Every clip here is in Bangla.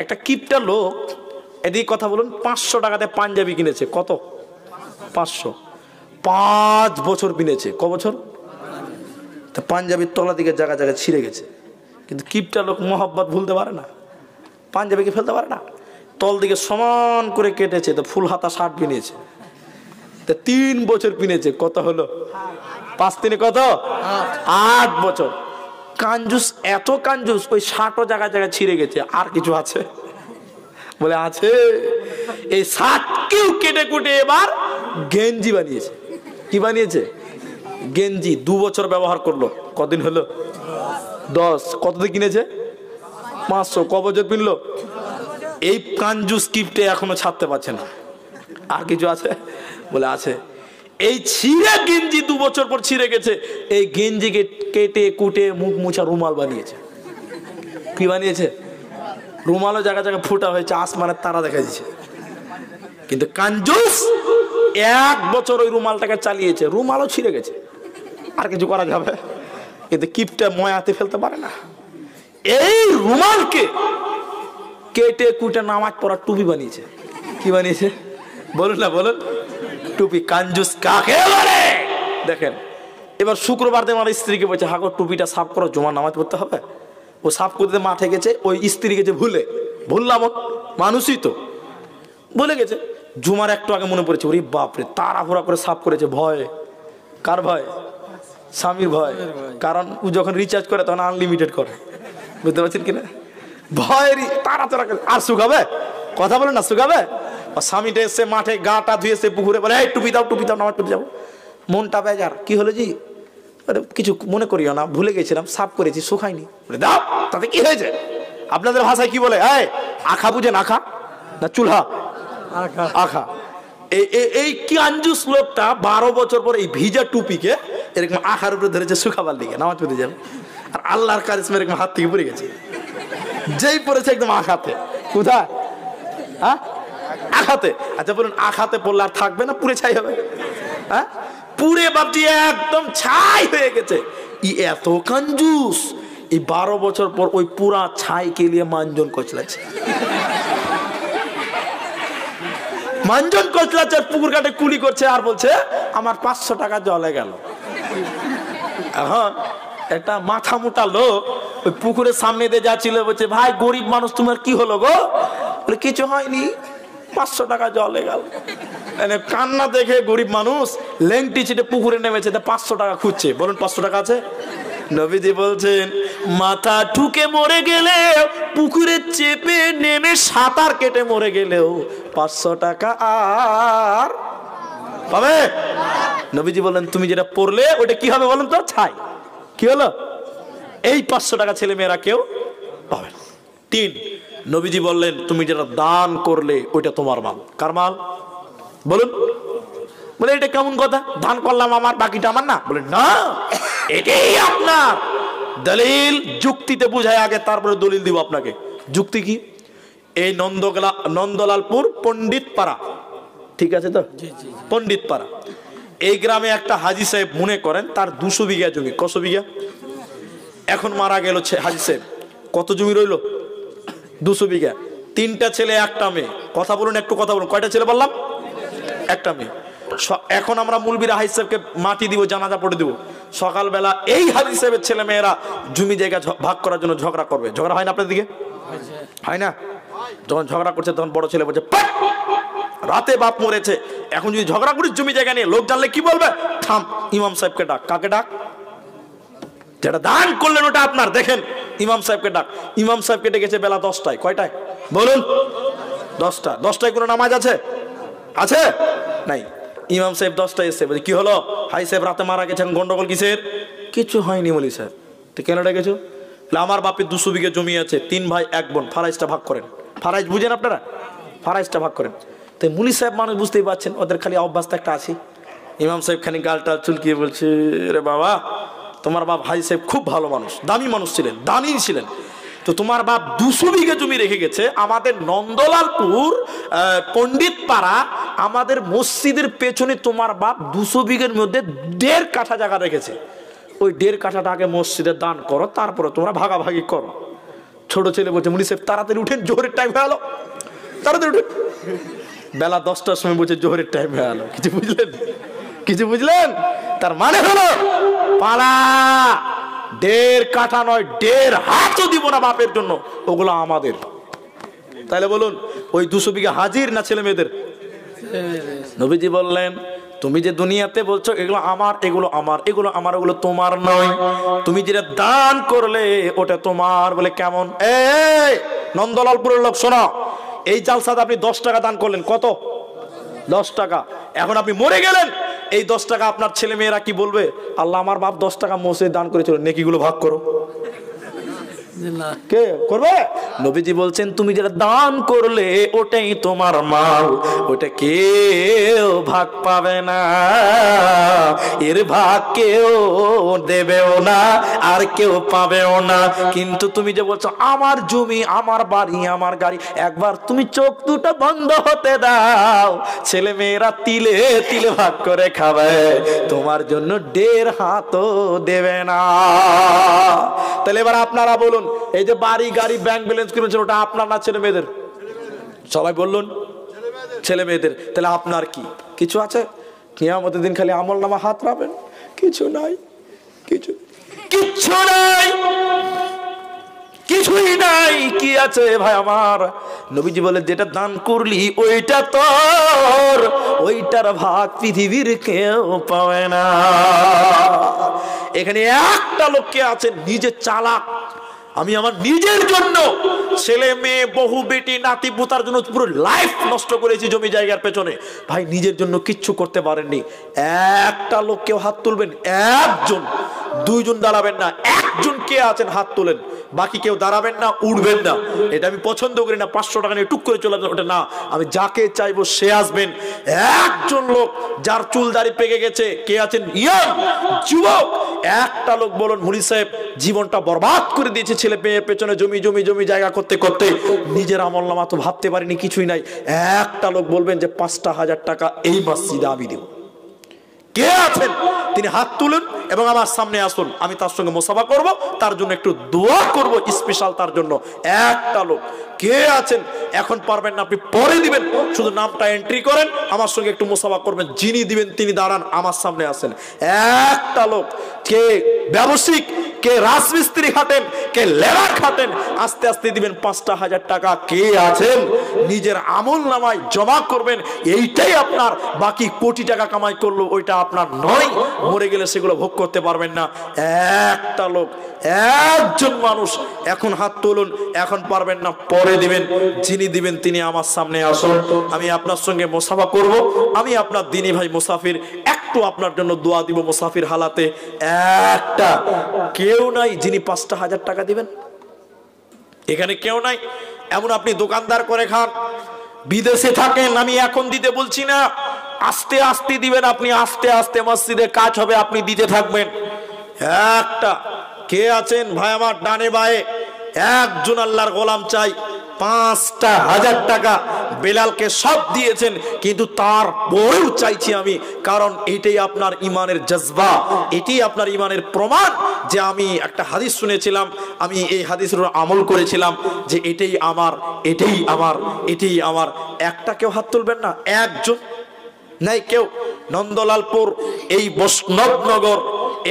একটা কিপটা লোক, এদিকে কথা বলুন, 500 টাকাতে পাঞ্জাবি কিনেছে। কত? 500। 5 বছর কিনেছে। ক বছর? তা পাঞ্জাবির তলা দিকে জায়গা জায়গায় ছিঁড়ে গেছে, কিন্তু কিপটা লোক মহব্বত ভুলতে পারে না, পাঞ্জাবিকে ফেলতে পারে না, তল দিকে সমান করে কেটেছে, তো ফুল হাতা শার্ট কিনেছে। তা 3 বছর কিনেছে। কত হলো? 5 3 কত? 8 বছর। কাঞ্জুস, এত কাঞ্জুস, ওই শার্টও জায়গায় জায়গায় ছিঁড়ে গেছে। আর কিছু আছে? বলে আছে। এই শার্টকেও কেটে কুটে এবার গেঞ্জি বানিয়েছে। কি বানিয়েছে? গেঞ্জি। 2 বছর ব্যবহার করলো। কদিন হলো? 10। কত দিয়ে কিনেছে? 500। ক বছর কিনলো? এই কাঞ্জুস কিপটে এখনো ছাড়তে পারছে না। আর কিছু আছে? বলে আছে। এই ছিঁড়ে গেঞ্জি 2 বছর পর ছিঁড়ে গেছে, এই গেঞ্জিকে কেটে কুটে মুখ মুছা রুমাল বানিয়েছে। কি বানিয়েছে? রুমালও জায়গা জায়গায় ফুটা হয়েছে, আসমানের তারা দেখা যাচ্ছে। কিন্তু কাঞ্জুস 1 বছর ওই রুমালটাকে চালিয়েছে, রুমালও ছিঁড়ে গেছে। আর কিছু করা যাবে? কিন্তু কিপটা ময়াতে ফেলতে পারে না। এই রুমালকে কেটে কুটে নামাজ পড়ার টুপি বানিয়েছে। কি বানিয়েছে? বলুন না, বলুন। টুপি। কাঞ্জুস কাকে বলে? দেখেন, এবার শুক্রবার দিন আমার স্ত্রীকে বলছে, হাগো টুপিটা সাফ করো, জুমার নামাজ পড়তে হবে। ও সাফ করতে মাঠে গেছে, ওই স্ত্রী গেছে ভুলে। ভুললাম, মানুষই তো ভুলে গেছে। জুমার একটু আগে মনে পড়েছে, ওরে বাপরে, তাড়াহুড়া করে সাফ করেছে। ভয়। কার ভয়? স্বামীর ভয়। কারণ ও যখন রিচার্জ করে তখন আনলিমিটেড করে, বুঝতে পারছেন কিনা? ভয়েরই তাড়াতাড়া করে। আর শুকাবে? কথা বলেন না, শুকাবে? স্বামীটা এসে মাঠে গাটা ধুয়েছে, পুকুরে বলে, এই টুপি দাও, টুপি দাও, নামাজ পড়তে যাবো। মনটা বেজার। কি হলো জি? কিছু মনে করিও না, ভুলে গেছিলাম, সাফ করেছি, শুকায়নি। বলে দাও, তাতে কি হয়েছে? আপনাদের ভাষায় কি বলে? এই আখা বুঝেন? আখা না চুলহা? আখা। এই কাঞ্জুস লোকটা 12 বছর পর এই ভিজা টুপিকে এরকম আখার উপরে ধরেছে শুকাবার দিকে, নামাজ পড়তে যাবে। আর আল্লাহর কারিশমা এরকম হাত থেকে পড়ে গেছে, যেই পড়েছে একদম আখাতে। কোথায়? হ্যাঁ, আখাতে। আচ্ছা বলুন, আখাতে পড়লে আর থাকবে না, পুড়ে ছাই হবে? হ্যাঁ, পুড়ে বাপটি একদম ছাই হয়ে গেছে। ই এত কাঞ্জুস, এই 12 বছর পর ওই পুরা ছাইকে নিয়ে মানজন কচলাচ্ছে। মানজন কচলাচ্ছে, পুকুর ঘাটে কুলি করছে, আর বলছে আমার 500 টাকা জলে গেল। এখন একটা মাথা মোটা লোক ওই পুকুরের সামনে দিয়ে যাচ্ছিল, বলছে, ভাই গরিব মানুষ, তোমার কি হলো গো? বলে, কিছু হয়নি, 500 টাকা জলে গেল। কান্না দেখে গরিব মানুষ লেংটি ছিটে পুকুরে নেমেছে, 500 টাকা খুঁজছে। বলুন, 500 টাকা আছে? নবীজি বলছেন, মাথা ঠুকে মরে গেলেও, পুকুরে চেপে নেমে সাঁতার কেটে মরে গেলেও 500 টাকা আর পাবে। নবীজি বললেন, তুমি যেটা পড়লে ওটা কি হবে বলুন তো? ছাই। কি হলো? এই 500 টাকা ছেলে মেয়েরা কেউ পাবে না। 3, নবীজি বললেন, তুমি যেটা দান করলে ওইটা তোমার মাল। কার মাল বলুন? বলে, এটা কেমন কথা? দান করলাম আমার, বাকিটা আমার না? বলে, না, এটাই আপনার। দলিল যুক্তিতে বুঝায় আগে, তারপরে দলিল দিব আপনাকে। যুক্তি কি? এই নন্দলালপুর পণ্ডিত পাড়া, ঠিক আছে তো? পণ্ডিত পাড়া, এই গ্রামে একটা হাজি সাহেব মনে করেন তার 200 বিঘা জমি। কত বিঘা? এখন মারা গেল হাজি সাহেব, কত জমি রইল? 200 বিঘা। 3টা ছেলে, 1টা মেয়ে। কথা বলুন, একটু কথা বলুন। কয়টা ছেলে বললাম? 1টা মেয়ে। এখন আমরা মুলবিরা হাজি সাহেবকে মাটি দিব, জানাজা পড়ে দিব। সকালবেলা এই হাজি সাহেবের ছেলে মেয়েরা জমি জায়গা ভাগ করার জন্য ঝগড়া করবে। ঝগড়া হয় না আপনার দিকে? হয় না? যখন ঝগড়া করছে তখন বড় ছেলে বলছে, রাতে বাপ মরেছে, এখন যদি ঝগড়া করিস জমি জায়গা নিয়ে, লোক জানলে কি বলবে? থাম, ইমাম সাহেবকে ডাক। কাকে ডাক? যেটা দান করলেন ওটা আপনার। দেখেন, ইমাম সাহেবকে ডাক। ইমাম সাহেবকে ডেকেছে বেলা 10টায়। কয়টায় বলুন? 10টা। 10টায় কোনো নামাজ আছে? আছে? নাই। ইমাম সাহেব 10টায় এসে বলছে, কি হলো? হাই সাহেব রাতে মারা গেছেন, গন্ডগোল কিসের? কিছু হয়নি। বলি, স্যার তো কেন ডেকেছো? আমার বাপের 200 বিঘা জমি আছে, 3 ভাই 1 বোন, ফারাইজটা ভাগ করেন। ফারাইজ বুঝেন আপনারা? ফারাইজটা ভাগ করেন। তো মুলি সাহেব মানুষ, বুঝতেই পারছেন, ওদের খালি অভ্যাস একটা আছে। ইমাম সাহেব খানি গালটা চুলকিয়ে বলছে, রে বাবা, তোমার বাপ হাজি সাহেব খুব ভালো মানুষ, দামি মানুষ ছিলেন, দানি ছিলেন, তো তোমার বাপ 200 বিঘা জমি রেখে গেছে আমাদের নন্দলালপুর পণ্ডিত পাড়া, আমাদের মসজিদের পেছনে তোমার বাপ 200 বিঘার মধ্যে 1.5 কাঠা জায়গা রেখেছে। ওই 1.5 কাঠাটা আগে মসজিদে দান করো, তারপরে তোমরা ভাগাভাগি করো। ছোট ছেলে বলছে মুনি সাহেব তাড়াতাড়ি উঠেন, জোহরের টাইম হয়ে গেল, তাড়াতাড়ি উঠেন। বেলা 10টার সময় বলছে জোহরের টাইম হয়ে গেল। কিছু বুঝলেন? কিছু বুঝলেন? তার মানে হলো পালা 1.5 কাঠা নয়, 1.5 হাতও দিব না বাপের জন্য, ওগুলো আমাদের। তাহলে বলুন ওই 200 বিঘা হাজির না ছেলে মেয়েদের? নবীজি বললেন তুমি যে দুনিয়াতে বলছো এগুলো আমার, এগুলো আমার, এগুলো আমার, ওগুলো তোমার নয়। তুমি যেটা দান করলে ওটা তোমার। বলে কেমন? এই নন্দলালপুরের লোক শোনো, এই জালসাতে আপনি 10 টাকা দান করলেন, কত? 10 টাকা। এখন আপনি মরে গেলেন, এই 10 টাকা আপনার ছেলে মেয়েরা কি বলবে? আল্লাহ আমার বাপ 10 টাকা মসজিদে দান করেছিল, নেকিগুলো ভাগ করো। কে করবে? নবীজি বলছেন তুমি যেটা দান করলে ওটাই তোমার মাল, ওটা কেউ ভাগ পাবে না, এর ভাগ কেউ দেবেও না আর কেউ পাবেও না। কিন্তু তুমি যে বলছো আমার জমি, আমার বাড়ি, আমার গাড়ি, একবার তুমি চোখ দুটো বন্ধ হতে দাও, ছেলে মেয়েরা তিলে তিলে ভাগ করে খাবে, তোমার জন্য 1.5 হাতও দেবে না। তাহলে এবার আপনারা বলুন, এই যে বাড়ি গাড়ি ব্যাংক ব্যালেন্স করেছেন ওটা আপনার না ছেলে মেয়েদের? সবাই বলুন ছেলে মেয়েদের। তাহলে আপনার কি কিছু আছে? কিয়ামতের দিন খালি আমল নামা হাত রাখবেন, কিছু নাই, কিচ্ছু নাই, কিছুই নাই। কি আছে ভাই আমার? নবীজি বলে যেটা দান করলি ওইটা তোর, ওইটার ভাগ পৃথিবীর কেউ পাবে না। এখানে একটা লোককে আছে নিজে চালাক, আমি আমার নিজের জন্য ছেলে মেয়ে বহু বেটি নাতি পুতার জন্য পুরো লাইফ নষ্ট করেছি জমি জায়গার পেছনে। ভাই নিজের জন্য কিচ্ছু করতে পারেননি। একটা লোক কেউ হাত তুলবেন, একজন, 2 জন দাঁড়াবেন না, একজন কে আছেন হাত তুলেন, বাকি কেউ দাঁড়াবেন না, উঠবেন না। এটা আমি পছন্দ করি না। 500 টাকা নিয়ে টুক করে চলে যাবেন, ওটা না। আমি যাকে চাইবো সে আসবেন। একজন লোক যার চুল দাড়ি পেকে গেছে, কে আছেন? ইয়াং যুবক একটা লোক বলুন মুনি সাহেব জীবনটা বরবাদ করে দিয়েছে ছেলে মেয়ের পেছনে, জমি জমি জমি জায়গা করতে করতে, নিজের আমলনামা তো ভাবতে পারিনি, কিছুই নাই। একটা লোক বলবেন যে 5,000 টাকা এই মসজিদে আমি দেব। কে আছেন? তিনি হাত তুলুন এবং আমার সামনে আসুন, আমি তার সঙ্গে মুসাফা করব, তার জন্য একটু দোয়া করব স্পেশাল তার জন্য। একটা লোক কে আছেন? এখন পারবেন না আপনি পরে দিবেন, শুধু নামটা এন্ট্রি করেন, আমার সঙ্গে একটু মুসাফা করবেন। যিনি দিবেন তিনি দাঁড়ান, আমার সামনে আসেন। একটা লোক কে ব্যবসায়িক, কে রাজমিস্ত্রি খাটেন, কে লেবার খাটেন, আস্তে আস্তে দিবেন 5,000 টাকা। কে আছেন? নিজের আমল নামায় জমা করবেন, এইটাই আপনার। বাকি কোটি টাকা কামাই করলো ওইটা আপনার নয়, মরে গেলে সেগুলো ভোগ করতে পারবেন না। একটা লোক, একজন মানুষ, এখন হাত তুলুন, এখন পারবেন না পরে দিবেন। যিনি দিবেন তিনি আমার সামনে আসুন, আমি আপনার সঙ্গে মুসাফা করব। আমি আপনার দিনী ভাই মুসাফির, একটু আপনার জন্য দোয়া দিব মুসাফির হালাতে। একটা কেউ নাই যিনি 5,000 টাকা দিবেন? এখানে কেউ নাই। এমন আপনি দোকানদার করে খান, বিদেশে থাকেন, আমি এখন দিতে বলছি না, আস্তে আস্তে দিবেন আপনি, আস্তে আস্তে মসজিদে কাজ হবে, আপনি দিতে থাকবেন। একটা কে আছেন ভাই আমার ডানে বায়ে? একজন আল্লাহর গোলাম চাই। 5,000 টাকা বেলালকে সব দিয়েছেন, কিন্তু তার পরেও চাইছি আমি, কারণ এটাই আপনার ইমানের জজবা, এটাই আপনার ইমানের প্রমাণ যে আমি একটা হাদিস শুনেছিলাম, আমি এই হাদিসের উপর আমল করেছিলাম যে এটাই আমার, এটাই আমার, এটাই আমার। একটা কেউ হাত তুলবেন না? একজন নাই কেউ? নন্দলালপুর, এই বৈষ্ণবনগর,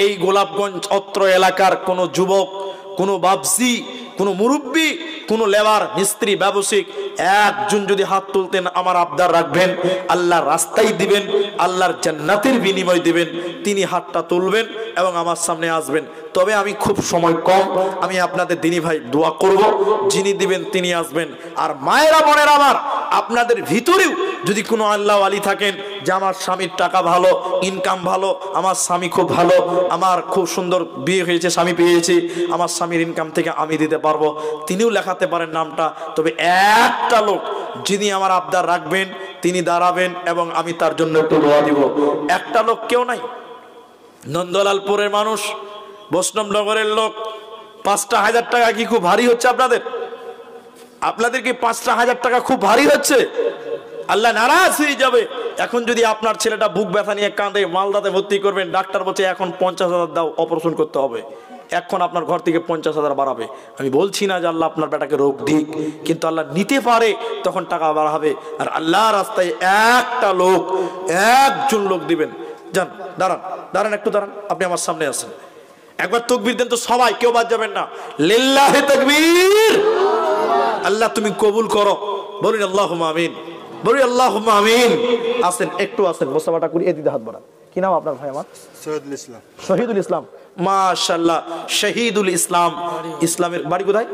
এই গোলাপগঞ্জ অত্র এলাকার কোন যুবক, কোন বাবজি, কোন মুরব্বী, কোন লেবার মিস্ত্রি ব্যবসায়িক একজন যদি হাত তুলতেন, আমার আবদার রাখবেন, আল্লাহর রাস্তায় দিবেন, আল্লাহর জান্নাতের বিনিময় দিবেন, তিনি হাতটা তুলবেন এবং আমার সামনে আসবেন। তবে আমি খুব সময় কম, আমি আপনাদের দিনী ভাই দোয়া করব, যিনি দিবেন তিনি আসবেন। আর মায়েরা বোনেরা আমার, আপনাদের ভিতরেও যদি কোনো আল্লাহ ওয়ালি থাকেন যে আমার স্বামীর টাকা ভালো, ইনকাম ভালো, আমার স্বামী খুব ভালো, আমার খুব সুন্দর বিয়ে হয়েছে, স্বামী পেয়েছি, আমার স্বামীর ইনকাম থেকে আমি দিতে পারবো, তিনিও লেখাতে পারেন নামটা। তবে একটা লোক যিনি আমার আবদার রাখবেন, তিনি দাঁড়াবেন এবং আমি তার জন্য একটু দোয়া দিব। একটা লোক কেউ নাই। নন্দলালপুরের মানুষ, বৈষ্ণবনগরের লোক, 5,000 টাকা কি খুব ভারী হচ্ছে আপনাদের? আপনাদের কি 5,000 টাকা খুব ভারী হচ্ছে? আল্লাহ নারাজ হয়ে যাবে। এখন যদি আপনার ছেলেটা বুক ব্যথা নিয়ে কাঁদে, মালদাতে ভর্তি করবেন, ডাক্তার বলছে এখন 50,000 দাও, অপারেশন করতে হবে, এখন আপনার ঘর থেকে 50,000 বাড়াবে। আমি বলছি না যে আল্লাহ আপনার বেটাকে রোগ দিক, কিন্তু আল্লাহ নিতে পারে, তখন টাকা বাড়াবে। আর আল্লাহ রাস্তায় একটা লোক, একজন লোক দিবেন। যান, দাঁড়ান দাঁড়ান, একটু দাঁড়ান, আপনি আমার সামনে আসেন, একবার তাকবীর দেন তো সবাই, কেউ বাদ যাবেন না। লিল্লাহি তাকবীর। আল্লাহ তুমি কবুল করো, বলুন আল্লাহুম্মা আমিন, বলুন আল্লাহুম্মা আমিন। আসেন, একটু আসেন, মোসাফাটা করি, এদিকে হাত বাড়ান। কি নাম আপনার ভাই? আমার শহীদুল ইসলাম। শহীদুল ইসলাম, মাশাআল্লাহ, শহীদুল ইসলাম। ইসলামের বাড়ি কোথায়?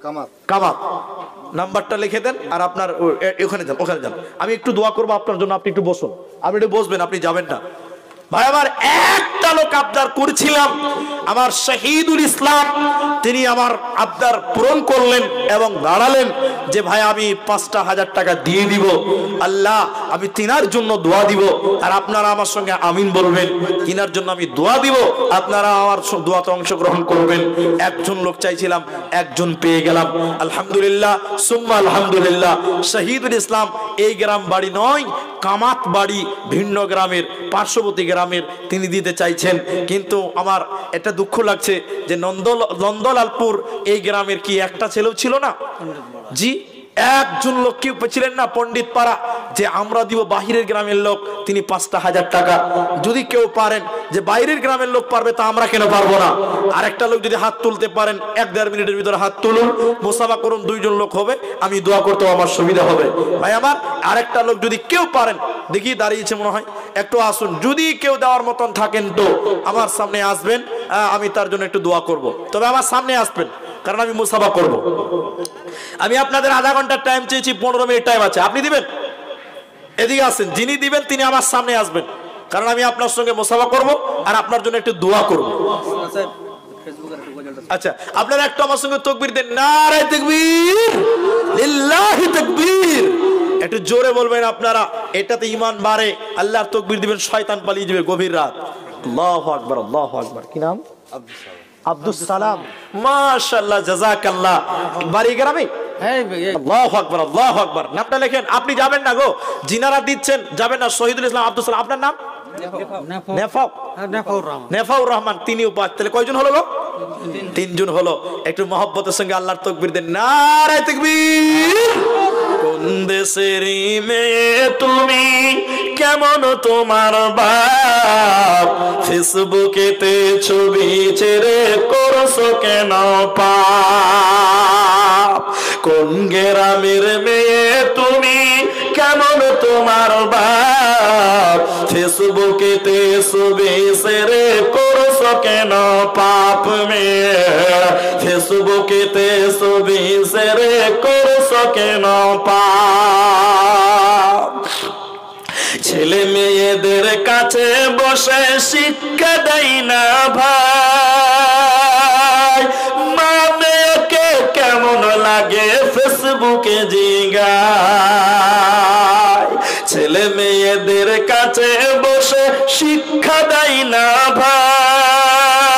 কামার। কামার। নাম্বারটা লিখে দেন, আর আপনার ওখানে যান, ওখানে যান। আমি একটু দোয়া করবো আপনার জন্য, আপনি একটু বসুন, আপনি একটু বসবেন, আপনি যাবেন না। ভাই আমার একটা লোক আবদার করেছিলাম, আমার শহীদুল ইসলাম, তিনি আমার আবদার পূরণ করলেন এবং দাঁড়ালেন যে ভাই আমি 5,000 টাকা দিয়ে দিব, আল্লাহ আমি তিনার জন্য দোয়া দিব, আর আপনারা আমার সঙ্গে আমিন বলবেন। তিনার জন্য আমি দোয়া দিব, আপনারা আমার দোয়াতে অংশগ্রহণ করবেন। একজন লোক চাইছিলাম, একজন পেয়ে গেলাম, আলহামদুলিল্লাহ সুম্মা আলহামদুলিল্লাহ। শহীদুল ইসলাম এই গ্রাম বাড়ি নয়, কামাত বাড়ি, ভিন্ন গ্রামের, পার্শ্ববর্তী গ্রামের, তিনি দিতে চাইছেন। কিন্তু আমার এটা দুঃখ লাগছে যে নন্দলালপুর এই গ্রামের কি একটা ছেলেও ছিল না? জি, একজন লোক কি ছিলেন না পণ্ডিত পাড়া, যে আমরা দিব বাহিরের গ্রামের লোক, তিনি 5,000 টাকা। যদি কেউ পারেন, যে বাইরের গ্রামের লোক পারবে তা আমরা কেন পারবো না? আরেকটা লোক যদি হাত তুলতে পারেন, 1-1.5 মিনিটের ভিতরে হাত তুলুন, মুসাফা করুন, 2 জন লোক হবে, আমি দোয়া করতেও আমার সুবিধা হবে। ভাই আমার আরেকটা লোক যদি কেউ পারেন, দেখি দাঁড়িয়েছে মনে হয়, একটু আসুন, যদি কেউ দেওয়ার মতন থাকেন তো আমার সামনে আসবেন, আমি তার জন্য একটু দোয়া করব। তবে আমার সামনে আসবেন, কারণ আমি মুসাফা করব। আমি আপনাদের আধা ঘন্টার টাইম চেয়েছি, 15 মিনিট টাইম আছে, আপনি দিবেন? এদিকে আসেন, যিনি দিবেন তিনি আমার সামনে আসবেন, কারণ আমি আপনার সঙ্গে মুসাফা করব আর আপনার জন্য একটু দোয়া করব। আচ্ছা, আপনারা একটু আমার সঙ্গে তাকবীর দেন, নারে তাকবীর, লিল্লাহি তাকবীর। একটু জোরে বলবেন আপনারা, এটাতে ঈমান বাড়ে। আল্লাহর তাকবীর দিবেন, শয়তান পালিয়ে যাবে গভীর রাত। আল্লাহু আকবার, আল্লাহু আকবার। কি নাম? আব্দুস সালাম, মাশাআল্লাহ, জাযাকাল্লাহ। বাড়ি গ্রামে? আল্লাহু আকবার, আল্লাহু আকবার। নামটা লেখেন, আপনি যাবেন না গো, জিনারা দিচ্ছেন, যাবেন না। শহীদুল ইসলাম, আব্দুস সালাম। আপনার নাম? নেফাউর রহমান। তিনি উপাস, তাহলে কয়জন হলো গো? 3 জন হলো। একটু মহব্বতের সঙ্গে আল্লাহর তাকবীর দেন, নারে তাকবীর। কোন দেশের মেয়ে তুমি, কেমন তোমার বাপ, ফেসবুকেতে ছবি ছেড়ে করছো কেন পাপ? কোন গ্রামের মেয়ে তুমি, কেমন তোমার বাপ, ফেসবুকেতে ছবি ছেড়ে করছো কেন পাপ? মেয়ে ফেসবুকেতে ছবি ছেড়ে করছো কেন পাপ? ছেলে মেয়েদের কাছে বসে শিক্ষা দেয় না ভাই, মা মেয়েকে কেমন লাগে ফেসবুকে জিগায়। ছেলে মেয়েদের কাছে বসে শিক্ষা দেয় না ভাই,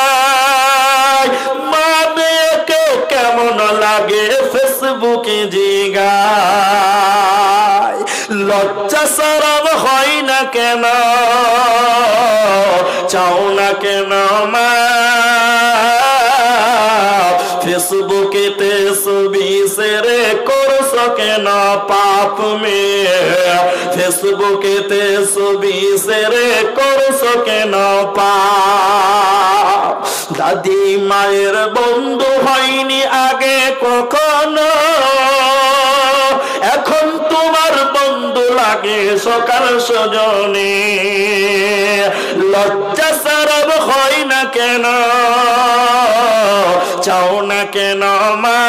মা মেয়েকে কেমন লাগে ফেসবুকে জিগায়। লজ্জা শরম হয় না কেন, চাও না কেন মা, ফেসবুকেতে ছবি ছেড়ে করছো কেন পাপ? মেয়ে ফেসবুকেতে ছবি ছেড়ে করছো কেন পাপ? দাদি মায়ের বন্ধু হয়নি আগে কখনো, এখন তোমার বন্ধু লাগে সকাল সজনে। লজ্জা শরম হয় না কেন, চাও না কেন মা,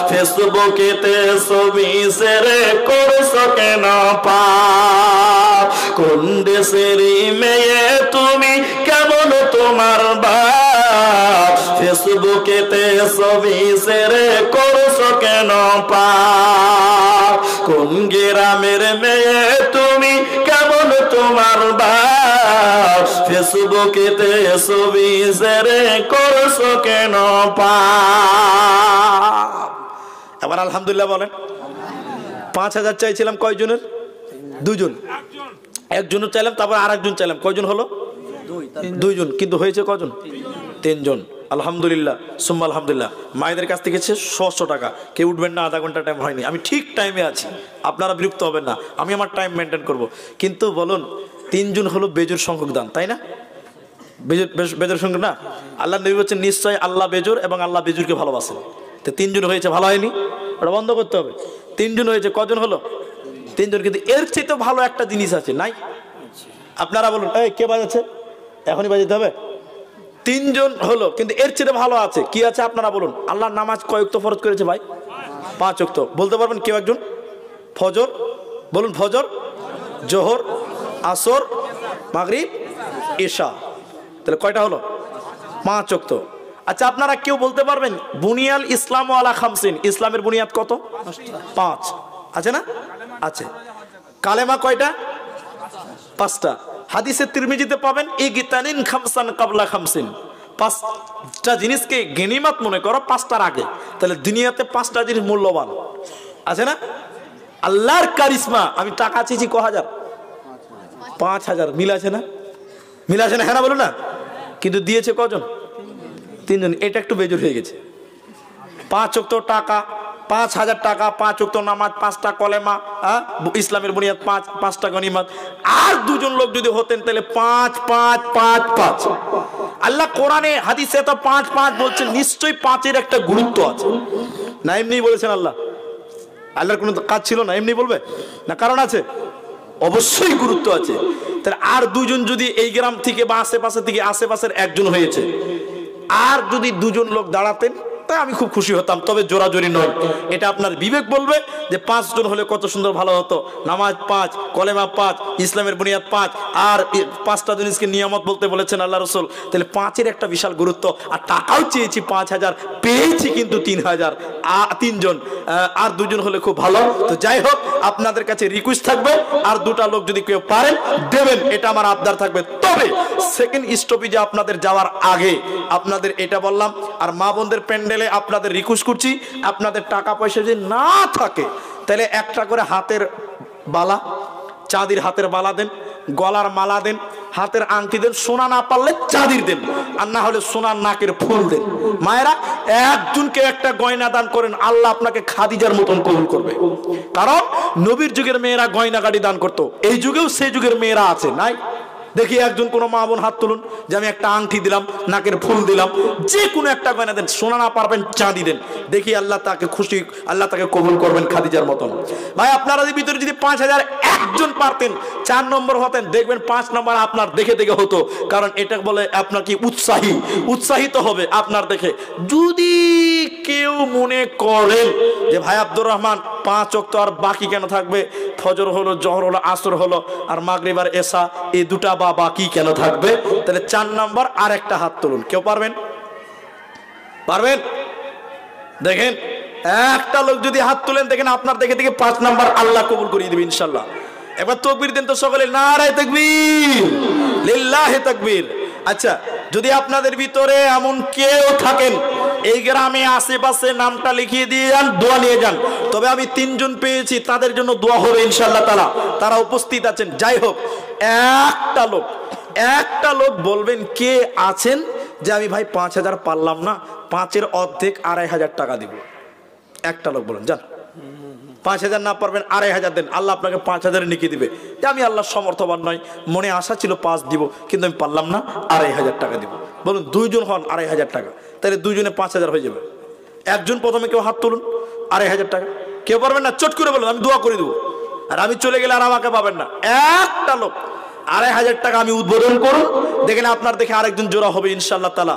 ফেসবুকেতে ছবি ছেড়ে করছো কেন পাপ? কোন দেশের মেয়ে তুমি, কেমন তোমার বাপ, ফেসবুকেতে ছবি ছেড়ে করছো কেন পাপ? কোন গ্রামের মেয়ে তুমি, কেমন তোমার বাপ, ফেসবুকেতে ছবি ছেড়ে করছো কেন পাপ? এবার আলহামদুলিল্লাহ বলেন। 5,000 চাইছিলাম, কয়জনের? 2 জন। একজনের চাইলাম, তারপর আরেকজন চাইলাম, কয়জন হলো? দুইজন, কিন্তু হয়েছে কজন? তিনজন। আলহামদুলিল্লাহ সুম্মা আলহামদুলিল্লাহ। মায়েদের কাছ থেকে 600 টাকা। কেউ উঠবেন না, আধা ঘন্টা টাইম হয়নি, আমি ঠিক টাইমে আছি, আপনারা বিরক্ত হবেন না, আমি আমার টাইম মেনটেন করব। কিন্তু বলুন, তিনজন হলো বেজোর সংখ্যক দান, তাই না? বেজোর সংখ্যক না? আল্লাহ নবী বলছেন নিশ্চয় আল্লাহ বেজোর এবং আল্লাহ বেজোরকে ভালোবাসেন। তো তিনজন হয়েছে, ভালো হয়নি? ওটা বন্ধ করতে হবে। তিনজন হয়েছে, কজন হলো? তিনজন। কিন্তু এর চেয়ে তো ভালো একটা জিনিস আছে, নাই? আপনারা বলুন, এই কে বাজাচ্ছে? এখনই বাজাতে হবে? তিনজন হলো, কিন্তু এর চেয়ে ভালো আছে, কি আছে আপনারা বলুন? আল্লাহ নামাজ কয় ওয়াক্ত ফরজ করেছে ভাই? 5 ওয়াক্ত। বলতে পারবেন কেউ একজন? ফজর বলুন, ফজর, জোহর, আসর, মাগরিব, ইশা। তাহলে কয়টা হলো? 5 ওয়াক্ত। আচ্ছা, আপনারা কেউ বলতে পারবেন বুনিয়াল ইসলাম আলা খামসিন, ইসলামের বুনিয়াদ কত? 5 আছে না? আছে। কালেমা কয়টা? 5টা। হাদিসে তিরমিজিতে পাবেন ইগতানিন খামসান কাবলা খামসিন, 5টা জিনিসকে গনিমত মনে করো 5টার আগে। তাহলে দুনিয়াতে 5টা জিনিস মূল্যবান আছে না? আল্লাহর কারিশমা। আমি টাকা চেয়েছি ক হাজার? 5000। মিল আছে না? মিল আছে না? হ্যাঁ না বলুন না? কিন্তু দিয়েছে কজন? তিনজন। এটা একটু বেজোর হয়ে গেছে। 5 ওয়াক্ত টাকা, 5000 টাকা, 5 ওয়াক্ত নামাজ, 5টা কলেমা, ইসলামের বুনিয়াদ 5টা গনিমত। আর দুজন লোক যদি হতেন তাহলে 5 5 5 5। আল্লাহ কোরআনে হাদিসে তো 5 5 বলছেন, নিশ্চয়ই 5-এর একটা গুরুত্ব আছে। না এমনি বলেছেন আল্লাহ? আল্লাহর কোনো কাজ ছিল না, এমনি বলবে না? কারণ আছে, অবশ্যই গুরুত্ব আছে। তাহলে আর দুজন যদি এই গ্রাম থেকে বা আশেপাশে থেকে, আশেপাশের একজন হয়েছে, আর যদি দুজন লোক দাঁড়াতেন তাই আমি খুব খুশি হতাম, তবে জোরাজোরি নয়। এটা আপনার বিবেক বলবে যে 5 জন হলে কত সুন্দর ভালো হতো। নামাজ 5, কলেমা 5, ইসলামের বুনিয়াদ 5, আর 5টা জিনিসকে নিয়ামত বলতে বলেছেন আল্লাহ রসুল। তাহলে 5-এর একটা বিশাল গুরুত্ব। আর টাকাও চেয়েছি 5000, পেয়েছি কিন্তু 3000। 3 জন আর 2 জন হলে খুব ভালো। তো যাই হোক, আপনাদের কাছে রিকোয়েস্ট থাকবে, আর 2টা লোক যদি কেউ পারেন দেবেন, এটা আমার আবদার থাকবে। তবে সেকেন্ড স্টপেজে আপনাদের যাওয়ার আগে আপনাদের এটা বললাম, আর মা বোনদের প্যান্ডেলে আপনাদের রিকোয়েস্ট করছি, আপনাদের টাকা পয়সা যদি না থাকে তাহলে একটা করে হাতের বালা, চাঁদির হাতের বালা দেন, গলার মালা দেন, হাতের আংটি দেন, সোনা না পারলে চাঁদির দেন, আর না হলে সোনার নাকের ফুল দেন। মায়েরা, একজনকে একটা গয়না দান করেন, আল্লাহ আপনাকে খাদিজার মতন কবুল করবে। কারণ নবীর যুগের মেয়েরা গয়না গাড়ি দান করতো, এই যুগেও সেই যুগের মেয়েরা আছে, নাই? দেখি একজন কোনো মা বোন হাত তুলুন যে আমি একটা আংটি দিলাম, নাকের ফুল দিলাম, যে কোনো একটা গয়না দেন, সোনা না পারবেন চাঁদি দেন, দেখি আল্লাহ তাকে খুশি, আল্লাহ তাকে কবুল করবেন খাদিজার মতন। ভাই, আপনাদের ভিতরে যদি 5000 একজন পারতেন, 4 নম্বর হতেন, দেখবেন 5 নম্বর আপনার দেখে দেখে হতো। কারণ এটা বলে আপনার কি উৎসাহিত হবে আপনার দেখে। যদি কেউ মনে করেন যে ভাই আব্দুর রহমান 5 ওয়াক্ত আর বাকি কেন থাকবে, ফজর হলো, জোহর হলো, আসর হলো, আর মাগরিব আর এশা, এই 2টা বাকি কেন থাকবে, তাহলে 4 নম্বর আর একটা হাত তুলুন। কেউ পারবেন? পারবেন? দেখেন, একটা লোক যদি হাত তুলেন, দেখেন আপনার দেখে দেখে 5 নম্বর আল্লাহ কবুল করিয়ে দিবে ইনশাল্লাহ। একবার তাকবীর দেন তো সকলে, নারায়ে তাকবীর, লিল্লাহি তাকবীর। আচ্ছা, যদি আপনাদের ভিতরে এমন কেউ থাকেন, এই গ্রামে আশেপাশে নামটা লিখিয়ে দিয়ে যান, দোয়া নিয়ে যান। তবে আমি 3 জন পেয়েছি, তাদের জন্য দোয়া হবে ইনশাআল্লাহ তাআলা, তারা উপস্থিত আছেন। যাই হোক, একটা লোক বলবেন কে আছেন যে আমি ভাই 5000 পারলাম না, 5-এর অর্ধেক 2500 টাকা দিব। একটা লোক বলেন, যান। 5000 না পারবেন 2500 দেন, আল্লাহ আপনাকে 5000 নিকে দিবে। যে আমি আল্লাহ সমর্থবান নয়, মনে আশা ছিল 5 দিব, কিন্তু আমি পারলাম না, 2500 টাকা দিব। বলুন, 2 জন হন 2500 টাকা, তাহলে 2 জনে 5000 হয়ে যাবে। একজন প্রথমে কেউ হাত তুলুন, 2500 টাকা। কেউ পারবেন না? চট করে বলুন, আমি দোয়া করে দেবো, আর আমি চলে গেলে আর আমাকে পাবেন না। একটা লোক 2500 টাকা আমি উদ্বোধন করুন, দেখেন আপনার দেখে আরেকজন জোড়া হবে ইনশাআল্লাহ তাআলা।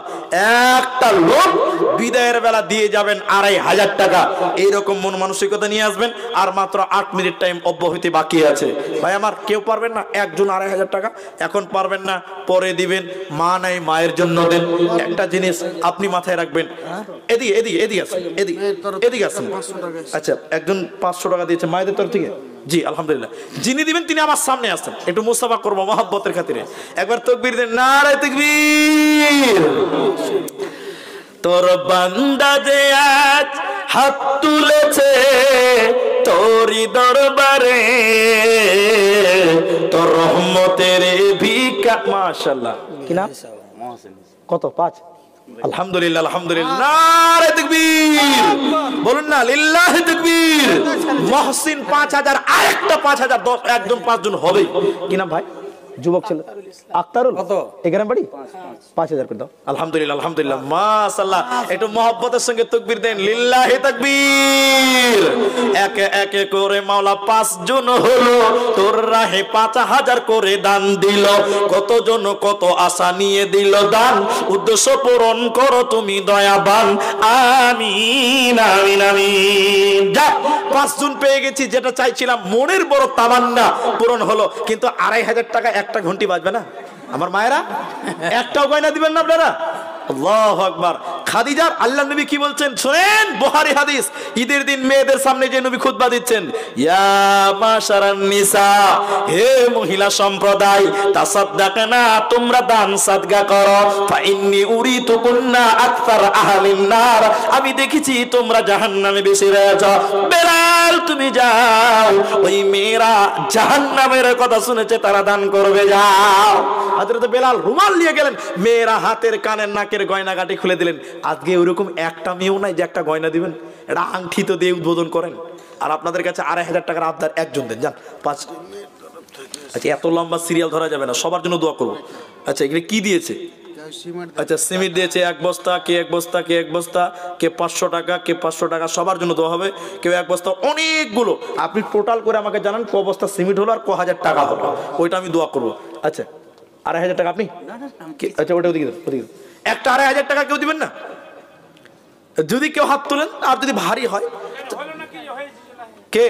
একটা লোক বিদায়ের বেলা দিয়ে যাবেন 2500 টাকা। এইরকম মন মানসিকতা নিয়ে আসবেন। আর মাত্র 8 মিনিট টাইম অব্যাহতি বাকি আছে। ভাই আমার, কেউ পারবেন না? একজন 2500 টাকা এখন পারবেন না, পরে দিবেন। মা নাই, মায়ের জন্য দেন। একটা জিনিস আপনি মাথায় রাখবেন, এদিকে আসেন, এদিকে আসেন। আচ্ছা, একজন 500 টাকা দিয়েছে মায়েদের তরফ থেকে। জি আলহামদুলিল্লাহ। যিনি দিবেন তিনি আমার সামনে আসেন, একটু মুসাফা করবো মহব্বতের খাতিরে। একবার তাকবীর দেন, নারায়ে তাকবীর। তোর বান্দা যে আজ হাত তুলেছে, তোরি দরবারে, তোর রহমতের ভিক্ষা। মাশাআল্লাহ, কি নাম? কত? 5। আলহামদুলিল্লাহ, আলহামদুলিল্লাহ, নারে তাকবীর, বলুন না লিল্লাহি তাকবীর। মহসিন 5000, আরেকটা 5000, 10, একজন 5 জন হবে। কি নাম ভাই? যুবক ছেলে আক্তারুল। কত? এখানে বাড়ি? 5000 করে দাও। আলহামদুলিল্লাহ, আলহামদুলিল্লাহ, মাশাআল্লাহ। একটু মহব্বতের সঙ্গে তাকবীর দেন, লিল্লাহি তাকবীর। একে একে করে মাওলা 5 জন হলো, তোর রাহে 5000 করে দান দিল। কতজন কত আশা নিয়ে দিল দান, উদ্দেশ্য পূরণ করো তুমি দয়াবান। আমিন, আমিন, আমিন। যা 5 জন পেয়ে গেছি, যেটা চাইছিলাম, মনের বড় তামান্না পূরণ হলো। কিন্তু 2500 টাকা একটা ঘন্টি বাজবে না আমার মায়েরা? একটাও গয়না দিবেন না আপনারা? আল্লাহু আকবার। খাদিজার আল্লাহ নবী কি বলছেন শুনেন, বুখারী হাদিস। ঈদের দিন মেয়েদের সামনে যে নবী খুতবা দিচ্ছেন, ইয়া মাশারান নিসা, হে মহিলা সম্প্রদায়, তাসাদদাকনা, তোমরা দান সাদকা করো। ফা ইন্নী উরিতুকুন্না আকসার আহলিন নার, আমি দেখেছি তোমরা জাহান্নামে বেশি রয়েছো। বেলাল তুমি যাও, ওই মেয়েরা জাহান্নামের কথা শুনেছে, তারা দান করবে, যাও। হযরত বেলাল রুমাল নিয়ে গেলেন, মেয়েরা হাতের কানের নাকের গয়নাগাটি খুলে দিলেন। আজকে ওইরকম একটা মেয়েও নাই যে একটা গয়না দিবেন। এটা আংটি তো দিয়ে উদ্বোধন করেন, আর আপনাদের কাছে 2500 টাকার আবদার একজন দেন, যান 5। আচ্ছা, এত লম্বা সিরিয়াল ধরা যাবে না, সবার জন্য দোয়া করবো। আচ্ছা, এগুলো কি দিয়েছে? আচ্ছা, সিমেন্ট দিয়েছে 1 বস্তা, কে 1 বস্তা, কে 1 বস্তা, কে 500 টাকা, কে 500 টাকা, সবার জন্য দেওয়া হবে। কেউ 1 বস্তা, অনেকগুলো। আপনি টোটাল করে আমাকে জানান ক বস্তা সিমেন্ট হলো আর ক হাজার টাকা হলো, ওইটা আমি দোয়া করবো। আচ্ছা, 2500 টাকা আপনি? আচ্ছা, ওটা ওদিকে ওদিকে একটা 2500 টাকা কেউ দিবেন না? যদি কেউ হাত তোলেন, আর যদি ভারী হয়, কে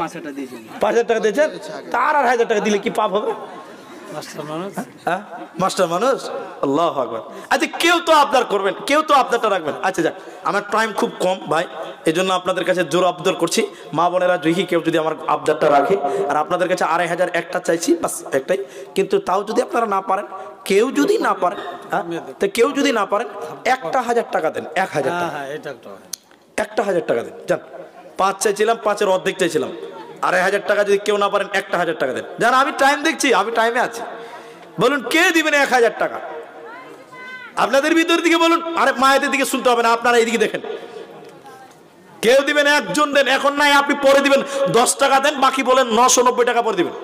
500 দিয়েছেন, 5000 টাকা দিয়েছেন, তার 2500 টাকা দিলে কি পাপ হবে? মাস্টার মানুষ। আল্লাহু আকবার। আচ্ছা, কেউ তো আবদার করবেন, কেউ তো আবদারটা রাখবেন। আচ্ছা, যাক, আমার টাইম খুব কম ভাই, এই জন্য আপনাদের কাছে জোর আবদার করছি। মা বোনেরা যদি কেউ যদি আমার আবদারটা রাখে, আর আপনাদের কাছে 2500 একটা চাইছি, বাস একটাই। কিন্তু তাও যদি আপনারা না পারেন, কেউ যদি না পারেন, তো কেউ যদি না পারেন, 1000 টাকা দেন। 1000 টাকা, 1000 টাকা দেন, যান। 5 চাইছিলাম, 5-এর অর্ধেক চাইছিলাম। 2500 টাকা যদি কেউ না পারেন, 1000 টাকা দেন। জান, আমি টাইম দেখছি, আমি টাইমে আছি। বলুন কে দিবেন 1000 টাকা? আপনাদের ভিতর দিকে বলুন, আরে মায়েদের দিকে শুনতে হবে না, আপনারা এইদিকে দেখেন। কেউ দিবেন? একজন দেন। এখন নাই, আপনি পরে দিবেন। 10 টাকা দেন, বাকি বলেন 990 টাকা পরে দিবেন।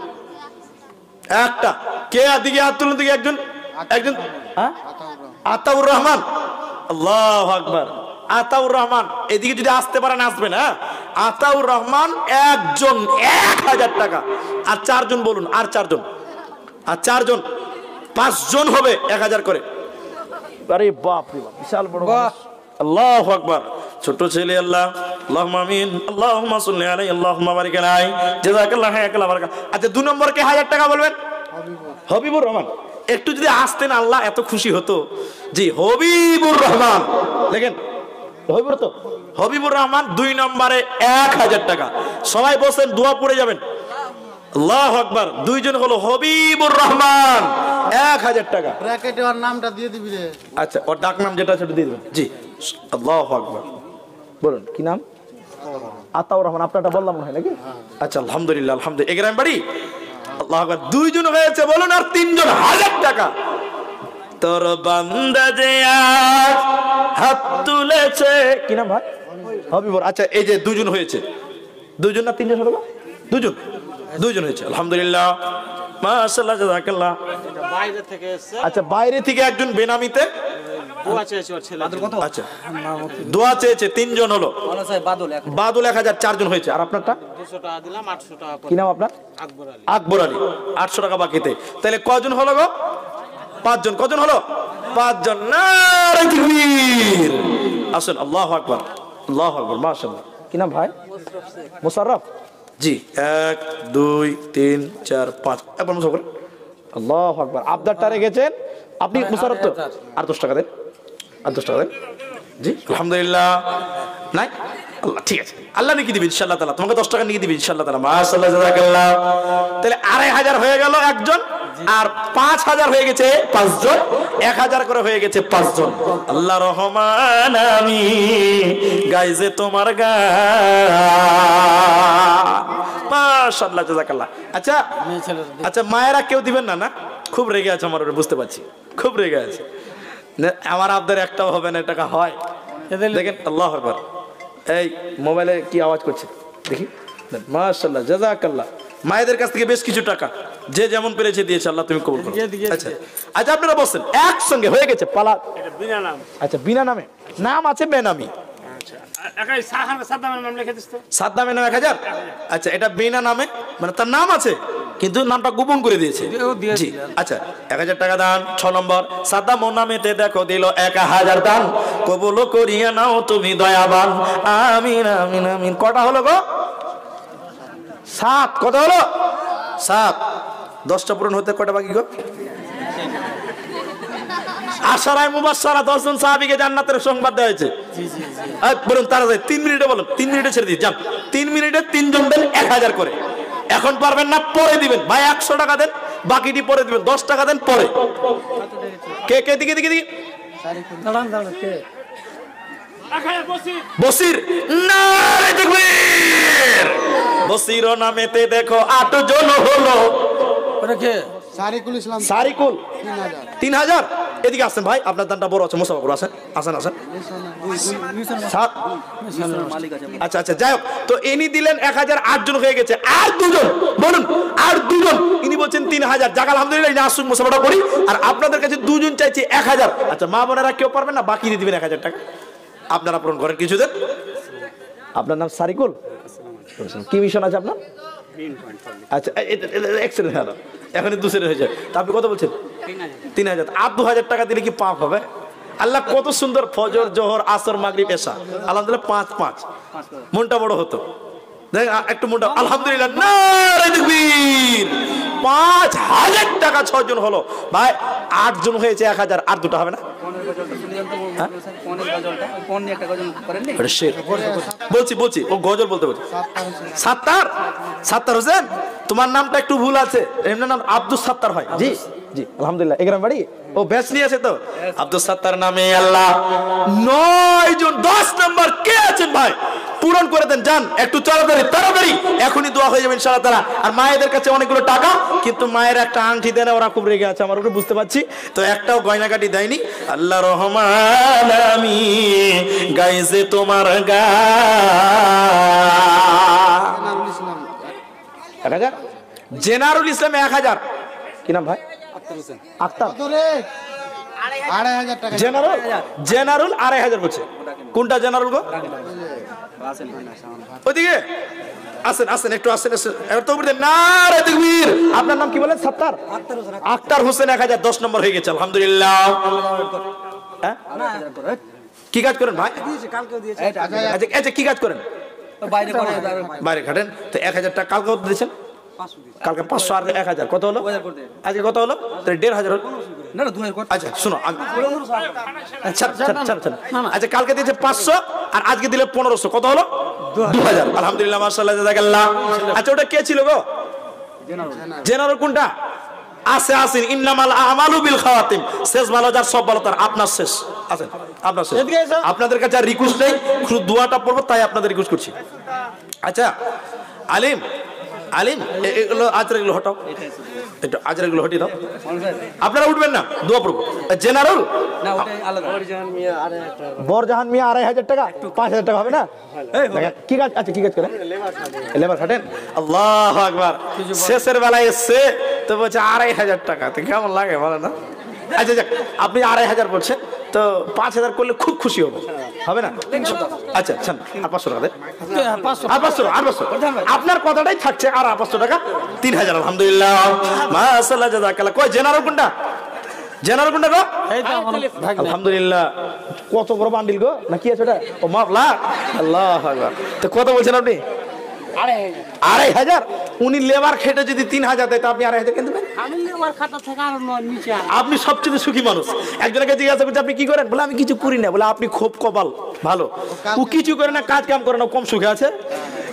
একটা কে? দিকে হাত তুলুন, দিকে একজন, একজন। আতাউর রহমান, আল্লাহু আকবার। আতাউর রহমান, এদিকে যদি আসতে পারেন আসবেন। হ্যাঁ, আতাউর রহমান একজন 1000 টাকা। আর 4 জন বলুন, আর 4 জন, আর 4 জন, 5 জন হবে 1000 করে। আরে বাপ রে বাপ, বিশাল বড়। আল্লাহু আকবার। ছোট ছেলে, আল্লাহ, আল্লাহুম্মা আমিন, আল্লাহুম্মা সাল্লি আলাইহি, আল্লাহুম্মা বারিক আলাইহি, জাযাকাল্লাহু হায়াকাল্লাহু বারাকা। আচ্ছা, 2 নম্বর কে 1000 টাকা বলবেন? হবিবুর রহমান। একটু যদি আসতেন, আল্লাহ এত খুশি হতো। জি, হবিবুর রহমান, দেখেন হবিবুর, তো হবিবুর রহমান 2 নম্বরে 1000 টাকা। সবাই বসেন, দোয়া পড়ে যাবেন। আল্লাহু আকবার। 2 জন হলো হবিবুর রহমান, 1000 টাকা। ব্র্যাকেটে ওর নামটা দিয়ে দিবি রে। আচ্ছা, ওর ডাক নাম যেটা সেটা দিয়ে দেবেন। জি, আল্লাহু আকবার। বলুন কি নাম? আতাউর রহমান। আপনারটা বললাম না নাকি? আচ্ছা, আলহামদুলিল্লাহ, আলহামদুলিল্লাহ। এই গ্রাম বাড়ি? আল্লাহু আকবার। 2 জন হয়েছে, বলুন আর 3 জন 1000 টাকা। তোর বান্দা যে আজ হাত তুলেছে, কি নাম ভাই? হবিবুর। আচ্ছা, এই যে 2 জন হয়েছে। 2 জন না 3 জন হলো? 2 জন, 2 জন হয়েছে, আলহামদুলিল্লাহ, মাশাআল্লাহ, জাযাকাল্লাহ। বাইরে থেকে এসেছে। আচ্ছা, বাইরে থেকে একজন বেনামিতে দোয়া চেয়েছে ওর ছেলে। আচ্ছা, দোয়া চেয়েছে, 3 জন হলো। বাদল 1000, 4 জন হয়েছে। আর আপনারটা? 200 টাকা দিলাম, 800 টাকা। কি নাম আপনার? আকবর আলী। আকবর আলী। 800 টাকা বাকিতে। তাহলে কজন হলো গো? 5 জন। কজন হলো? 5 জন। নারে তাকবীর। আসেন, আল্লাহু আকবার, আল্লাহু আকবার, মাশাআল্লাহ। কি নাম ভাই? মুশাররফ। জি, 1 2 3 4 5। একবার মুশাররফ করেন। আল্লাহু আকবার। আবদারটা রেখেছেন আপনি, মুশাররফ তো। আর 10 টাকা দেন, আর 10 টাকা দেন। জি, আলহামদুলিল্লাহ। নাই, আল্লাহ ঠিক আছে, আল্লাহ নাকি দিবেন ইনশাআল্লাহ তাআলা। তোমাকে 10 টাকা নিয়ে দিবেন ইনশাআল্লাহ তাআলা। মাশাআল্লাহ, জাযাকাল্লাহ। তাহলে 2500 হয়ে গেল একজন, আর 5000 হয়ে গেছে 5 জন, 1000 করে হয়ে গেছে 5 জন। আল্লাহ রহমান, আমি গাইছে তোমার গান। মাশাআল্লাহ, জাযাকাল্লাহ। আচ্ছা মেয়ে ছেলের আচ্ছা, মায়েরা কেউ দিবেন না? না, খুব রেগে আছে আমার উপরে, বুঝতে পারছি, খুব রেগে আছে। না, আমার আপনাদের একটাও হবে না, টাকা হয়। দেখেন, আল্লাহু আকবার। এই মোবাইলে কি আওয়াজ করছে দেখি। মাশাআল্লাহ, জাযাকাল্লাহ। মায়েদের কাছ থেকে বেশ কিছু টাকা যে যেমন পেরেছে দিয়েছে, আল্লাহ তুমি কবুল করো। আচ্ছা আচ্ছা, আপনারা বলছেন একসঙ্গে হয়ে গেছে পালা। বিনা নাম। আচ্ছা, বিনা নামে, নাম আছে বেনামি। একাই সাদ্দামের নাম লিখে দিস তো। সাদ্দামের নাম 1000। আচ্ছা, এটা বিনা নামে, মানে তার নাম আছে কিন্তু নামটা গোপন করে দিয়েছে। জি, আচ্ছা, 1000 টাকা দান। 6 নম্বর, সাদ্দাম ও নামেতে দেখো দিল 1000 দান, কবুল করিয়া নাও তুমি দয়াবান। আমিন আমিন আমিন। কটা হলো গো? 7। কত হলো? 7। 10টা পূরণ হতে কটা বাকি গো? আশারায়ে মুবাশশারা 10 জন সাহাবীকে জান্নাতের সংবাদ দেওয়া হয়েছে। বলুন তাড়াতাড়ি, 3 মিনিটে বলুন, 3 মিনিটে ছেড়ে দিই, যান। 3 মিনিটে 3 জন দেন 1000 করে। এখন পারবেন না, পরে দিবেন ভাই। 100 টাকা দেন, বাকিটি পরে দিবেন। 10 টাকা দেন পরে। কে কে দিকে দিকে দিকে বসির, নারে তাকবীর। বসির নামেতে দেখো 8 জন হলো। ওটা কে? সারিকুল ইসলাম সারিকুল 3000 3000। এদিকে আসেন ভাই, আপনার দানটা বড় আছে। মুসাফা আসেন আসেন আসেন। সাত। আচ্ছা আচ্ছা, যাই হোক, তো ইনি দিলেন 1000, 8 জন হয়ে গেছে। আর 2 জন বলুন, আর 2 জন। ইনি বলছেন 3000। যাক আলহামদুলিল্লাহ, ইনি আসুন, মুসাফাটা করি। আর আপনাদের কাছে 2 জন চাইছে 1000। আচ্ছা, মা বোনেরা কেউ পারবেন না, বাকি দিয়ে দিবেন 1000 টাকা। আপনারা পূরণ করেন কিছু দেন। আপনার নাম সারিকুল, কি মিশন আছে আপনার? আচ্ছা, এক্সিলেন্ট হলো, এখনই 2 হয়ে যায়। তা আপনি কত বলছেন? 3000। আর 2000 টাকা দিলে কি পাপ হবে? আল্লাহ কত সুন্দর, ফজর, জোহর, আসর, মাগরিব, এশা, আলহামদুলিল্লাহ 5 মনটা বড় হতো। দেখ একটু মনটা, আলহামদুলিল্লাহ, নারে তাকবীর। 5000 টাকা 6 জন হলো ভাই। 8 জন হয়েছে 1000। আর 2টা হবে না? বলছি ও গজল বলতে বলছি। সাত্তার হোসেন, তোমার নামটা একটু ভুল আছে। এমনি নাম আব্দুল সাত্তার হয়। জি জি, আলহামদুলিল্লাহ। এগ্রাম বাড়ি, ও ব্যাচ নিয়ে আছে তো। আব্দুল সাত্তার নামে আল্লাহ 9 জন। 10 নম্বর কে আছেন ভাই? পূরণ করে দেন, যান একটু তাড়াতাড়ি। এখনই দোয়া হয়ে যাবে ইনশাআল্লাহ তাআলা। আর মায়েদের কাছে অনেকগুলো টাকা, কিন্তু মায়ের একটা আংটি দেয় না, ওরা খুব রেগে আছে আমার উপরে, বুঝতে পারছি। তো একটাও গয়নাকাটি দেয়নি। আল্লাহ রহমান, আমি গাইছে তোমার গান। জেনারুল ইসলাম 1000। জেনারুল ইসলাম 1000। কি নাম ভাই? আক্তার। কত রে? 2500 টাকা। জেনারুল 2500 বলছে। কোনটা জেনারুল গো? ওইদিকে আসেন আসেন, একটু আসেন আসেন। এবার তো বলতেন নারে তাকবীর। আপনার নাম কি বলেন? সাত্তার। আক্তার হোসেন 1000। 10 নম্বর হয়ে গেছে, আলহামদুলিল্লাহ। হ্যাঁ, কি কাজ করেন ভাই? আচ্ছা আচ্ছা, কি কাজ করেন? বাইরে খাটেন। তো 1000 টাকা কালকে কত দিয়েছেন? কালকে 500 আর 1000 কত হলো? আজকে কত হলো? 1500 হলো না। আচ্ছা শুনো, আচ্ছা কালকে দিয়েছে 500 আর আজকে দিলে 1500, কত হলো? 2000। আলহামদুলিল্লাহ, মাশাআল্লাহ, জাযাকাল্লাহ। আচ্ছা, ওটা কে ছিল গো? জেনারেল কোনটা? আসেন, ইন্নামাল আমালু বিল খাওয়াতিম। শেষ ভালো যার, সব ভালো তার। আপনার শেষ। আছেন, আপনার শেষ। আপনাদের কাছে আর রিকোয়েস্ট নেই, শুধু দোয়াটা পড়বো, তাই আপনাদের রিকোয়েস্ট করছি। আচ্ছা, আলিম এগুলো আজরাগুলো হটাও, একটু আজরাগুলো হটিয়ে দাও। আপনারা উঠবেন না, দোয়া পড়বো। জেনারেল বরজাহান মিয়া 2500 টাকা। 5000 টাকা হবে না? কি কাজ? আচ্ছা, কি কাজ করেন? লেবার খাটেন। আল্লাহু আকবার। শেষের বেলায় এসছে তো বলছে 2500 টাকা। তো কেমন লাগে বলেন না? আচ্ছা যাক, আপনি 2500 বলছেন, তো 5000 করলে খুব খুশি হবো, হবে না? আচ্ছা আচ্ছা, আর 500 টাকা দেন। আর 500 আপনার কথাটাই থাকছে। আর 500 টাকা, 3000। আলহামদুলিল্লাহ, মাশাআল্লাহ, জাযাকাল্লাহ। কই জেনারেল কোনটা? গো? আলহামদুলিল্লাহ। কত বড় বান্ডিল গো, না কি আছে ওটা? ও মাফলা। আল্লাহু আকবার। তো কত বলছেন আপনি? 2500। উনি লেবার খেটে যদি 3000 দেয়, তা আপনি 2500 কেন দেবেন? আপনি সবচেয়ে সুখী মানুষ। একজনকে জিজ্ঞাসা করছে আপনি কি করেন? বলে আমি কিছু করি না। বলে আপনি খুব কপাল ভালো। ও কিছু করে না, কাজ কাম করে না, কম সুখে আছে।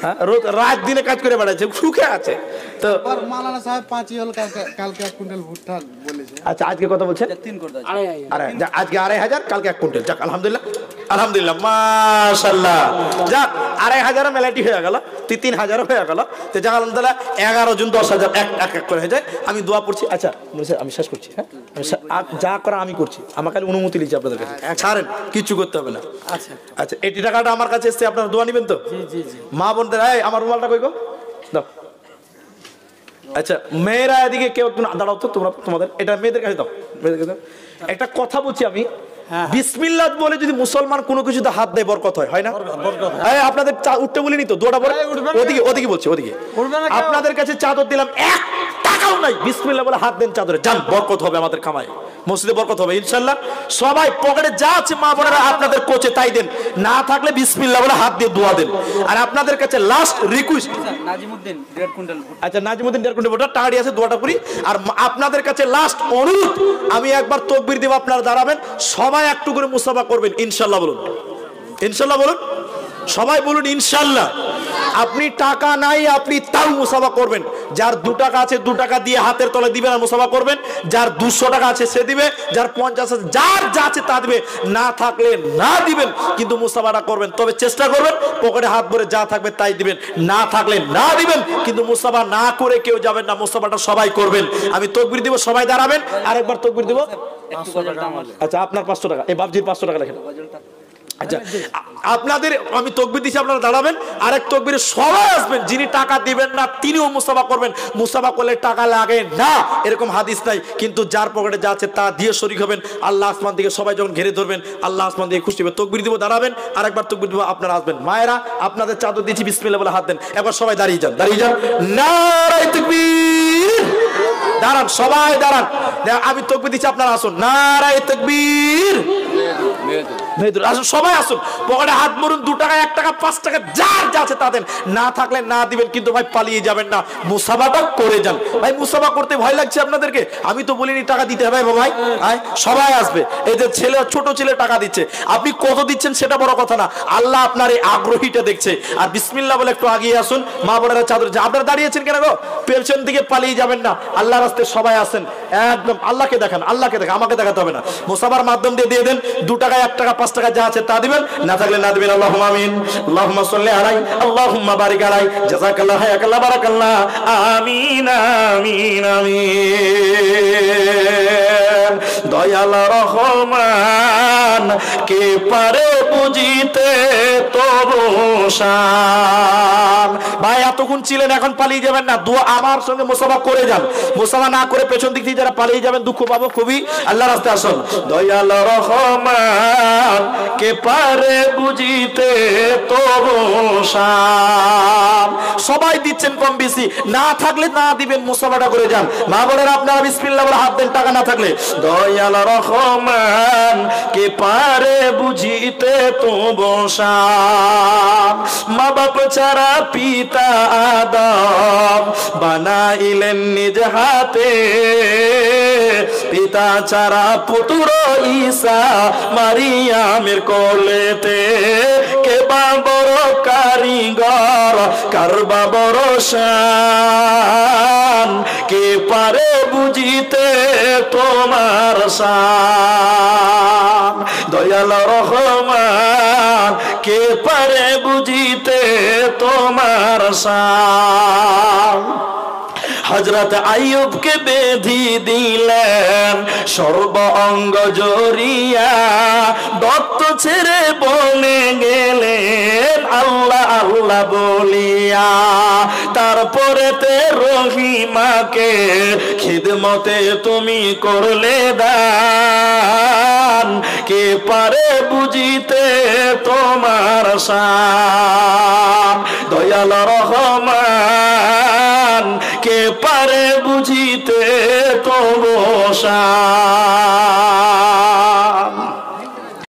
হ্যাঁ, রাত দিনে কাজ করে বেড়াচ্ছে, সুখে আছে। তো মাওলানা সাহেব 5 হল কালকে 1 কুইন্টাল ভুট্টা বলেছে। আচ্ছা, আজকে কত বলছেন? 3 করে দাও। আজকে 2500, কালকে 1 কুইন্টাল। যাক আলহামদুলিল্লাহ। আলহামদুলিল্লাহ, মাশাআল্লাহ। যাক, 2,500 মেলাটি হয়ে গেল, 3,000 হয়ে গেল। তো যাক আলহামদুলিল্লাহ, 11 জন 10,000 এক এক করে হয়ে যায়। আমি দোয়া পড়ছি। আচ্ছা আমি শেষ করছি। হ্যাঁ, যা করা আমি করছি, আমার খালি অনুমতি নিচ্ছি আপনাদের কাছে। ছাড়েন, কিছু করতে হবে না। আচ্ছা আচ্ছা, এই টাকাটা আমার কাছে এসছে, আপনারা দোয়া নিবেন তো? মা বোনদের, আমার রুমালটা কই গো, দাও। আচ্ছা, মেয়েরা এদিকে কেউ একটু দাঁড়াও তো, তোমরা তোমাদের এটা মেয়েদের কাছে দাও, মেয়েদের কাছে দাও। একটা কথা বলছি আমি, বিসমিল্লাহ বলে যদি মুসলমান কোনো কিছুতে হাত দেয় বরকত হয়, হয় না? আপনাদের উঠতে বলিনি তো, দোয়াটা পরে ওদিকে বলছি, ওদিকে আপনাদের কাছে চাদর দিলাম, 1 টাকাও নাই, বিসমিল্লাহ বলে হাত দেন চাদরে, যান, বরকত হবে আমাদের কামাই, মসজিদে বরকত হবে ইনশাআল্লাহ। সবাই পকেটে যা আছে মা বোনেরা আপনাদের কোচে তাই দেন, না থাকলে বিসমিল্লাহ বলে হাত দিয়ে দোয়া দেন। আর আপনাদের কাছে লাস্ট রিকোয়েস্ট, নাজিমউদ্দিন 1.5 কুইন্টাল ভুট্টা। আচ্ছা, নাজিমউদ্দিন 1.5 কুইন্টাল ভুট্টা টাকাটি আছে, দোয়াটা করি। আর আপনাদের কাছে লাস্ট অনুরোধ, আমি একবার তাকবীর দেব, আপনারা দাঁড়াবেন, সবাই একটু করে মুসাফা করবেন ইনশাআল্লাহ। বলুন ইনশাআল্লাহ, বলুন সবাই, বলুন ইনশাআল্লাহ। আপনি টাকা নাই, আপনি তাও মুসাফা করবেন। যার 2 টাকা আছে 2 টাকা দিয়ে হাতের তলে দিবেন আর মুসাফা করবেন। যার 200 টাকা আছে সে দিবে, যার 50 আছে, যার যা আছে তা দিবে, না থাকলে না দিবেন, কিন্তু মুসাফাটা করবেন। তবে চেষ্টা করবেন পকেটে হাত ভরে যা থাকবে তাই দিবেন, না থাকলে না দিবেন, কিন্তু মুসাফা না করে কেউ যাবেন না, মুসাফাটা সবাই করবেন। আমি তাকবীর দিব, সবাই দাঁড়াবেন, আরেকবার তাকবীর দিব। আচ্ছা, আপনার 500 টাকা, এই বাবজির 500 টাকা লেখেন। আচ্ছা, আপনাদের আমি তাকবীর দিছি, আপনারা দাঁড়াবেন, আরেক তাকবীরে সবাই আসবেন। যিনি টাকা দিবেন না তিনিও মুসাফা করবেন। মুসাফা করলে টাকা লাগে না এরকম হাদিস নাই, কিন্তু যার পকেটে যা আছে তা দিয়ে শরীক হবেন। আল্লাহ আসমান থেকে সবাই যখন ঘিরে ধরবেন, আল্লাহ আসমান থেকে খুশি হবে। তাকবীর দিব, দাঁড়াবেন, আরেকবার তাকবীর দিব, আপনারা আসবেন। মায়েরা, আপনাদের চাদর দিচ্ছি, বিসমিল্লাহ বলে হাত দেন। একবার সবাই দাঁড়িয়ে যান, নারায়ে তাকবীর। দাঁড়ান, সবাই দাঁড়ান, আমি তাকবীর দিচ্ছি, আপনারা আসুন। নারায়ে তাকবীর। আসুন, সবাই আসুন, পকেটে হাত ভরুন, 2 টাকা 1 টাকা 5 টাকা যার যা আছে তা দেন, না থাকলে না দিবেন, কিন্তু ভাই পালিয়ে যাবেন না, মুসাফাটা করে যান। ভাই মুসাফা করতে ভয় লাগছে আপনাদেরকে? আমি তো বলিনি টাকা দিতে হবে ভাই, সবাই আসবে। এই যে ছেলে, ছোট ছেলে টাকা দিচ্ছে, আপনি কত দিচ্ছেন সেটা বড় কথা না, আল্লাহ আপনার এই আগ্রহীটা দেখছে। আর বিসমিল্লাহ বলে একটু আগিয়ে আসুন। মা বোনেরা চাদর, আপনারা দাঁড়িয়েছেন কেন গো? পেছন দিকে পালিয়ে যাবেন না, আল্লাহ রাস্তায় সবাই আসেন, একদম আল্লাহকে দেখান, আল্লাহকে দেখান, আমাকে দেখাতে হবে না। মুসাফার মাধ্যম দিয়ে দেন, 2 টাকা 1 টাকা 5 টাকা যা আছে তা দিবেন, না থাকলে না দিবেন। আল্লাহুম্মা আমিন, আল্লাহুম্মা সাল্লি আলাই, আল্লাহুম্মা বারিক আলাই, জাযাকাল্লাহ, হায়াকাল্লাহ, বারাকাল্লাহ, আমিন আমিন আমিন। দয়াল রহমান কে পারে বুঝিতে তবু শান। ভাই এতক্ষণ ছিলেন, এখন পালিয়ে যাবেন না, দোয়া আমার সঙ্গে মুসাফা করে যান। মুসাফা না করে পেছন দিক থেকে যারা পালিয়ে যাবেন দুঃখ পাবো খুবই। আল্লাহ রাস্তায় আসুন। দয়াল রহমান কে পারে বুঝিতে তবু শান। সবাই দিচ্ছেন কম বেশি, না থাকলে না দিবেন, মুসাফাটা করে যান। মা বোনেরা, আপনারা বিসমিল্লাহ বলে হাত দেন, টাকা না থাকলে। দয়াল রহমান কে পারে বুঝিতে তবু শান। মা বাপ ছাড়া পিতা আদম বানাইলেন নিজ হাতে, পিতা ছাড়া পুত্র ঈসা মারিয়ামের কোলেতে। কে বা বড় কারিগর, কার বা বড় শান, কে পারে বুঝিতে তোমার শান। দয়াল রহমান কে পারে বুঝিতে তোমার শান। হযরত আইয়ুবকে বেঁধি দিলেন সর্ব অঙ্গ জড়িয়া, দত্ত ছেড়ে বনে গেলেন আল্লাহ আল্লাহ বলিয়া। তারপরে তে রহিমাকে খিদমতে তুমি করলে দান, কে পারে বুঝিতে তোমার শান। দয়াল রহমান কে পারে বুঝিতে তবু শান।